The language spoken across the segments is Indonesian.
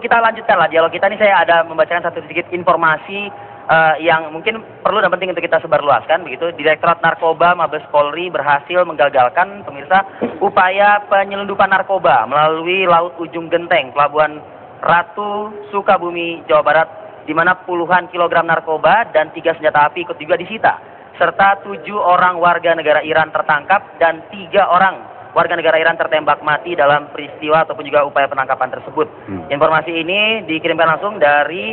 kita lanjutkan lah dialog kita ini, saya ada membacakan satu sedikit informasi yang mungkin perlu dan penting untuk kita sebarluaskan begitu. Direktorat Narkoba Mabes Polri berhasil menggagalkan pemirsa upaya penyelundupan narkoba melalui Laut Ujung Genteng, Pelabuhan Ratu, Sukabumi, Jawa Barat, di mana puluhan kilogram narkoba dan 3 senjata api ikut juga disita, serta 7 orang warga negara Iran tertangkap dan 3 orang warga negara Iran tertembak mati dalam peristiwa ataupun juga upaya penangkapan tersebut. Informasi ini dikirimkan langsung dari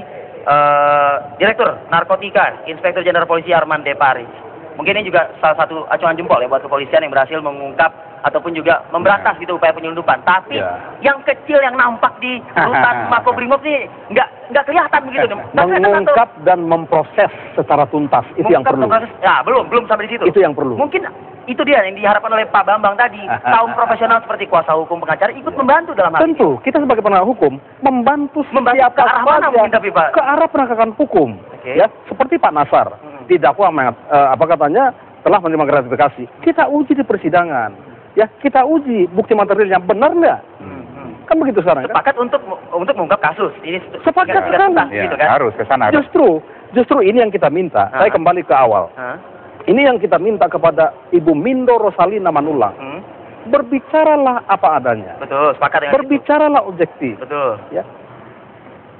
Direktur Narkotika, Inspektur Jenderal Polisi Arman Deparis. Mungkin ini juga salah satu acuan jempol ya buat kepolisian yang berhasil mengungkap ataupun juga memberantas gitu upaya penyelundupan. Tapi yang kecil yang nampak di rutan Makobrimob ini nggak kelihatan begitu. Mengungkap dan memproses secara tuntas itu yang perlu. Ya, belum sampai di situ. Itu yang perlu. Mungkin itu dia yang diharapkan oleh Pak Bambang tadi. Kaum profesional seperti kuasa hukum, pengacara ikut membantu dalam hal ini. Tentu, kita sebagai penegak hukum membantu siapa ke arah mana mungkin tapi Pak? Ke arah penegakan hukum. Ya, seperti Pak Nasar. Didakwa apa katanya telah menerima gratifikasi. Kita uji di persidangan. Ya, kita uji bukti materialnya benar nggak? Kan begitu sekarang. Sepakat kan? untuk mengungkap kasus. Ini sepakat kan? Gitu, kan? Harus ke sana. Justru ini yang kita minta. Saya kembali ke awal. Ini yang kita minta kepada Ibu Mindo Rosalina Manulang. Berbicaralah apa adanya. Betul, sepakat dengan berbicaralah objektif. Betul. Ya.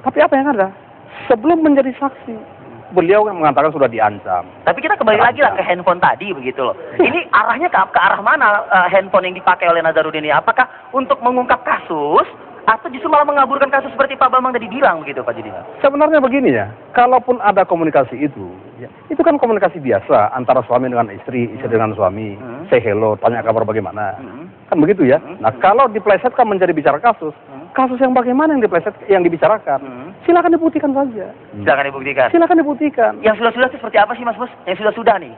Tapi apa yang ada? Sebelum menjadi saksi, beliau yang mengatakan sudah diancam. Tapi kita kembali lagi lah ke handphone tadi begitu loh. Ini arahnya ke arah mana handphone yang dipakai oleh Nazarudin ini? Apakah untuk mengungkap kasus atau justru malah mengaburkan kasus seperti Pak Bambang tadi bilang begitu Pak Judina? Sebenarnya begini ya, kalaupun ada komunikasi itu kan komunikasi biasa antara suami dengan istri dengan suami. Say hello, tanya kabar bagaimana. Kan begitu ya. Nah, kalau diplesetkan menjadi bicara kasus yang bagaimana yang dibicarakan? Silakan dibuktikan saja. Silakan dibuktikan. Yang sudah-sudah itu seperti apa sih Mas Bos? Yang sudah-sudah nih?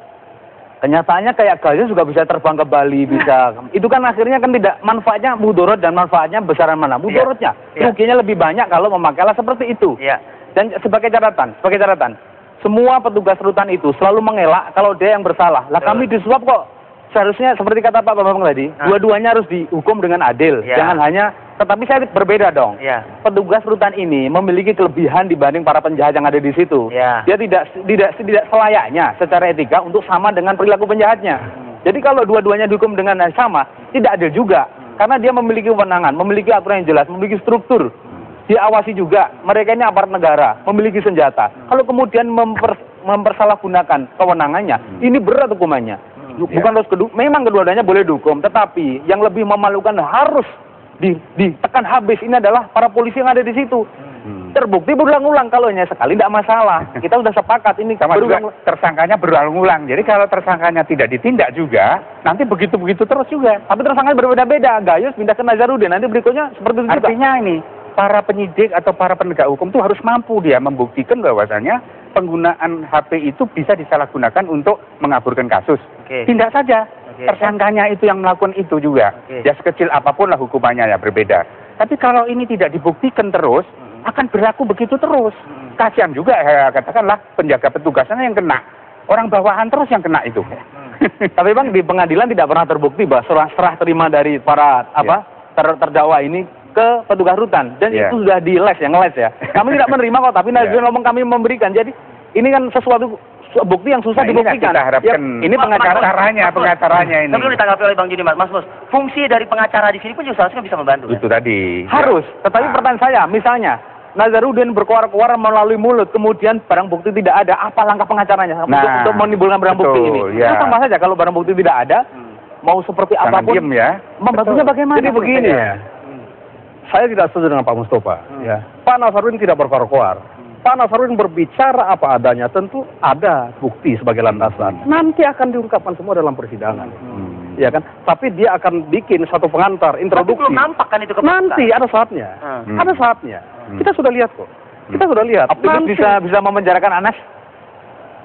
Kenyataannya kayak Gayus juga bisa terbang ke Bali, bisa. Itu kan akhirnya kan tidak manfaatnya mudorot dan manfaatnya besaran mana? Mudorotnya. Ruginya lebih banyak kalau memakailah seperti itu. Dan sebagai catatan, semua petugas rutan itu selalu mengelak kalau dia yang bersalah. Lah kami disuap kok. Seharusnya seperti kata Pak Bambang tadi, dua-duanya harus dihukum dengan adil. Jangan hanya, tetapi saya berbeda dong. Petugas rutan ini memiliki kelebihan dibanding para penjahat yang ada di situ. Dia tidak selayaknya secara etika untuk sama dengan perilaku penjahatnya. Jadi kalau dua-duanya dihukum dengan yang sama, tidak adil juga. Karena dia memiliki kewenangan, memiliki aturan yang jelas, memiliki struktur. Diawasi juga, mereka ini aparat negara, memiliki senjata. Kalau kemudian mempersalahgunakan kewenangannya, ini berat hukumannya. Bukan harus memang kedua-duanya boleh dihukum, tetapi yang lebih memalukan harus ditekan habis ini adalah para polisi yang ada di situ. Terbukti berulang-ulang, kalau hanya sekali tidak masalah. Kita sudah sepakat ini. Sama juga tersangkanya berulang-ulang. Jadi kalau tersangkanya tidak ditindak juga, nanti begitu-begitu terus juga. Tapi tersangkanya berbeda-beda. Gayus pindah ke Nazarudin, nanti berikutnya seperti itu juga. Artinya ini, para penyidik atau para penegak hukum itu harus mampu dia membuktikan bahwasanya penggunaan HP itu bisa disalahgunakan untuk mengaburkan kasus. Tindak saja. Tersangkanya itu yang melakukan itu juga. Ya sekecil apapun lah hukumannya ya berbeda. Tapi kalau ini tidak dibuktikan terus, akan berlaku begitu terus. Kasihan juga katakanlah penjaga petugasnya yang kena. Orang bawahan terus yang kena itu. Tapi Bang, di pengadilan tidak pernah terbukti bahwa serah terima dari para terdakwa ini ke petugas rutan, dan itu sudah di-les ya. Kami tidak menerima kok, tapi Nazarudin ngomong kami memberikan. Jadi ini kan sesuatu bukti yang susah dibuktikan. Kita harapkan ini pengacaranya ini. Sebelum ditanggapi oleh Bang Juni, Mas Bos, fungsi dari pengacara di sini pun juga seharusnya bisa membantu. Itu tadi. Harus. Tetapi pertanyaan saya, misalnya Nazarudin berkuar-kuar melalui mulut, kemudian barang bukti tidak ada, apa langkah pengacaranya untuk menimbulkan barang bukti ini? Kan sama saja kalau barang bukti tidak ada, mau seperti apapun, membantunya bagaimana? Jadi begini ya. Saya tidak setuju dengan Pak Mustafa. Pak Nazarudin tidak berkoar-koar. Pak Nazarudin berbicara apa adanya, tentu ada bukti sebagai landasan. Nanti akan diungkapkan semua dalam persidangan. Ya kan? Tapi dia akan bikin satu pengantar, introduksi. Tapi belum nampak kan itu ke nanti ada saatnya. Ada saatnya. Kita sudah lihat kok. Kita sudah lihat. Optimis bisa memenjarakan Anas?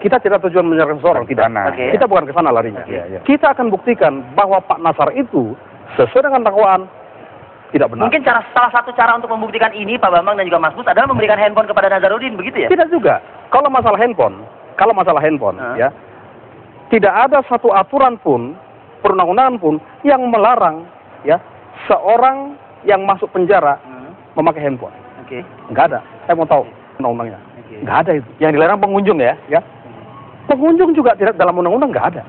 Kita tidak tujuan menyerang seorang, tidak. Kita bukan ke sana larinya. Kita akan buktikan bahwa Pak Nasar itu sesuai dengan dakwaan tidak benar. Mungkin salah satu cara untuk membuktikan ini Pak Bambang dan juga Mas Bus adalah memberikan handphone kepada Nazarudin, begitu ya? Tidak juga. Kalau masalah handphone, ya, tidak ada satu aturan pun, perundang-undangan pun yang melarang ya seorang yang masuk penjara memakai handphone. Oke. Nggak ada. Saya mau tahu undang-undangnya. Nggak ada itu. Yang dilarang pengunjung ya? Ya. Pengunjung juga tidak dalam undang-undang nggak ada.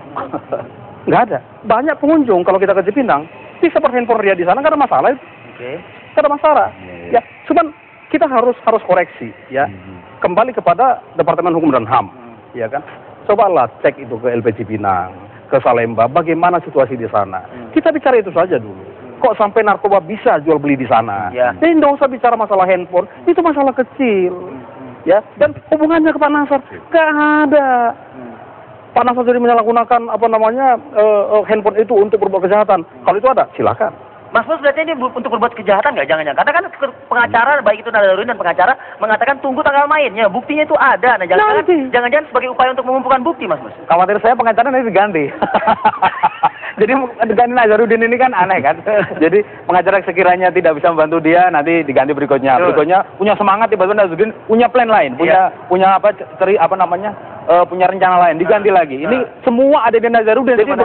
Nggak ada. Banyak pengunjung kalau kita ke Cipinang, bisa berhandphone dia di sana nggak ada masalah itu. Nggak ada masalah. Ya, cuman kita harus koreksi ya. Kembali kepada Departemen Hukum dan HAM, ya kan? Cobalah cek itu ke LP Cipinang, ke Salemba, bagaimana situasi di sana. Kita bicara itu saja dulu. Kok sampai narkoba bisa jual beli di sana? Jadi nggak usah bicara masalah handphone, itu masalah kecil. Ya, dan hubungannya ke Pak Nasar nggak ada. Pak Nasar jadi menyalahgunakan handphone itu untuk berbuat kejahatan. Kalau itu ada, silakan. Mas Mus berarti ini untuk berbuat kejahatan nggak? Jangan-jangan. Karena kan pengacara, baik itu Nazaruddin dan pengacara, mengatakan tunggu tanggal mainnya. Buktinya itu ada. Nah, jangan-jangan sebagai upaya untuk mengumpulkan bukti, Mas Mus. Khawatir saya pengacara nanti diganti. Jadi ganti Nazaruddin ini kan aneh kan. Jadi pengacara sekiranya tidak bisa membantu dia, nanti diganti berikutnya. Berikutnya punya semangat, tiba-tiba Nazaruddin punya plan lain, punya punya rencana lain, diganti lagi. Ini semua ada di Nazaruddin. Jadi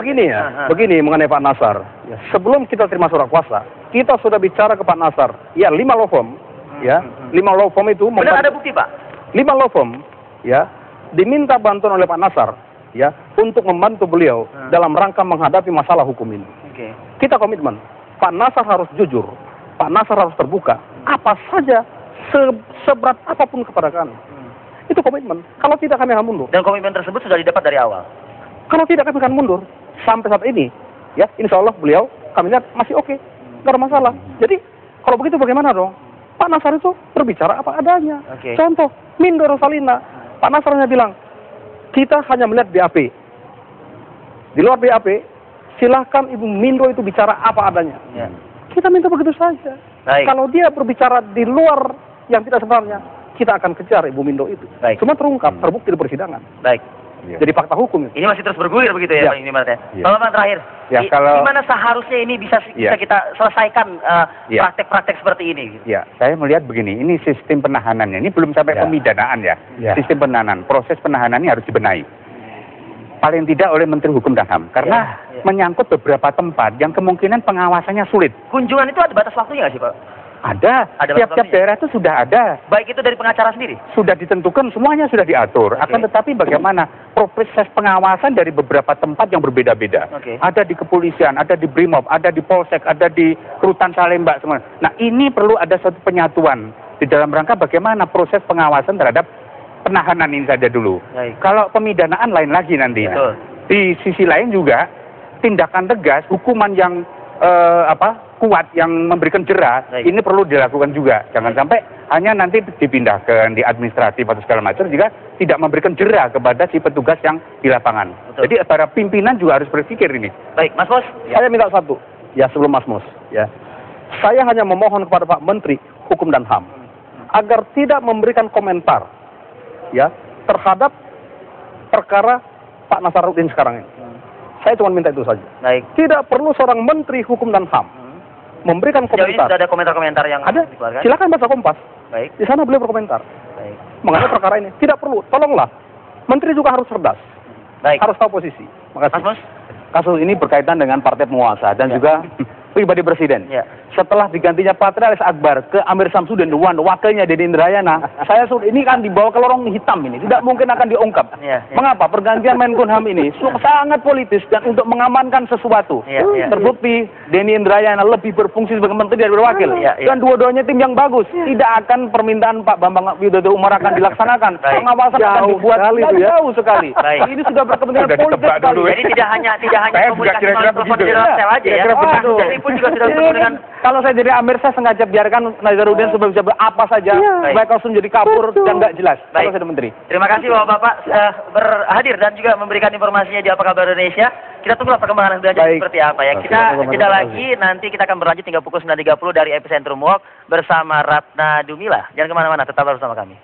begini mengenai Pak Nasar. Ya, sebelum kita terima surat kuasa, kita sudah bicara ke Pak Nasar. Ya, 5 law firm. Ya, 5 law firm itu. Benar ada bukti, Pak? 5 law firm, ya, diminta bantuan oleh Pak Nasar, ya, untuk membantu beliau dalam rangka menghadapi masalah hukum ini. Kita komitmen. Pak Nasar harus jujur. Pak Nasar harus terbuka. Apa saja, seberat apapun kepada kami. Itu komitmen. Kalau tidak kami akan mundur. Dan komitmen tersebut sudah didapat dari awal. Kalau tidak kami akan mundur. Sampai saat ini, ya, insya Allah beliau kami lihat masih oke, nggak ada masalah. Jadi kalau begitu bagaimana dong? Pak Nasar itu berbicara apa adanya. Contoh, Mindo Rosalina, Pak Nasar hanya bilang kita hanya melihat BAP. Di luar BAP, silahkan Ibu Mindo itu bicara apa adanya. Kita minta begitu saja. Kalau dia berbicara di luar yang tidak sebenarnya, kita akan kejar Ibu Mindo itu. Cuma terungkap, terbukti di persidangan. Jadi fakta hukum. Ini masih terus bergulir begitu ya, Pak ini Mas ya. Bapak terakhir, gimana seharusnya ini bisa kita selesaikan praktek-praktek seperti ini? Ya, saya melihat begini, ini sistem penahanannya, ini belum sampai pemidanaan ya. Sistem penahanan, proses penahanan ini harus dibenahi. Paling tidak oleh Menteri Hukum dan HAM, karena menyangkut beberapa tempat yang kemungkinan pengawasannya sulit. Kunjungan itu ada batas waktunya nggak sih, Pak? Ada. Tiap-tiap daerah itu sudah ada. Baik itu dari pengacara sendiri? Sudah ditentukan, semuanya sudah diatur. Akan tetapi bagaimana proses pengawasan dari beberapa tempat yang berbeda-beda. Ada di kepolisian, ada di Brimob, ada di Polsek, ada di Rutan Salemba, semua. Nah, ini perlu ada satu penyatuan di dalam rangka bagaimana proses pengawasan terhadap penahanan ini saja dulu. Kalau pemidanaan lain lagi nanti. Di sisi lain juga tindakan tegas, hukuman yang kuat yang memberikan jera, ini perlu dilakukan juga. Jangan sampai hanya nanti dipindahkan di administratif atau segala macam, juga tidak memberikan jera kepada si petugas yang di lapangan. Jadi para pimpinan juga harus berpikir ini. Baik, Mas Mus. Saya minta satu, ya sebelum Mas Mus, ya. Saya hanya memohon kepada Pak Menteri Hukum dan HAM agar tidak memberikan komentar, ya, terhadap perkara Pak Nasaruddin sekarang ini. Saya cuma minta itu saja. Tidak perlu seorang Menteri Hukum dan HAM memberikan komentar. Sudah ada komentar-komentar yang ada. Silakan baca Kompas. Di sana beliau berkomentar. Mengenai perkara ini. Tidak perlu. Tolonglah. Menteri juga harus cerdas. Harus tahu posisi. Makasih. Mas Mus. Kasus ini berkaitan dengan partai penguasa dan juga pribadi presiden. Setelah digantinya Patrialis Akbar ke Amir Samsudin, wakilnya Denny Indrayana, saya ini kan dibawa ke lorong hitam ini, tidak mungkin akan diungkap. Mengapa? Pergantian Menkumham ini sangat politis dan untuk mengamankan sesuatu. Terbukti Denny Indrayana lebih berfungsi sebagai menteri daripada wakil. Dan dua-duanya tim yang bagus. Tidak akan permintaan Pak Bambang Widodo Umar akan dilaksanakan. Pengawasan akan dibuat jauh sekali. Ini sudah berkepentingan politik sekali. Jadi tidak hanya komunikasi melalui telepon di sel aja ya. Jadi pun juga sudah bertemu dengan. Kalau saya jadi Amir, saya sengaja biarkan Nazaruddin supaya bisa apa saja, supaya langsung jadi kabur dan nggak jelas. Kalau saya menteri. Terima kasih Bapak-Bapak berhadir dan juga memberikan informasinya di Apa Kabar Indonesia. Kita tunggulah perkembangan selanjutnya seperti apa ya. Kita jeda lagi, nanti kita akan berlanjut hingga pukul 9.30 dari Epicentrum Walk bersama Ratna Dumila. Jangan kemana-mana, tetap bersama kami.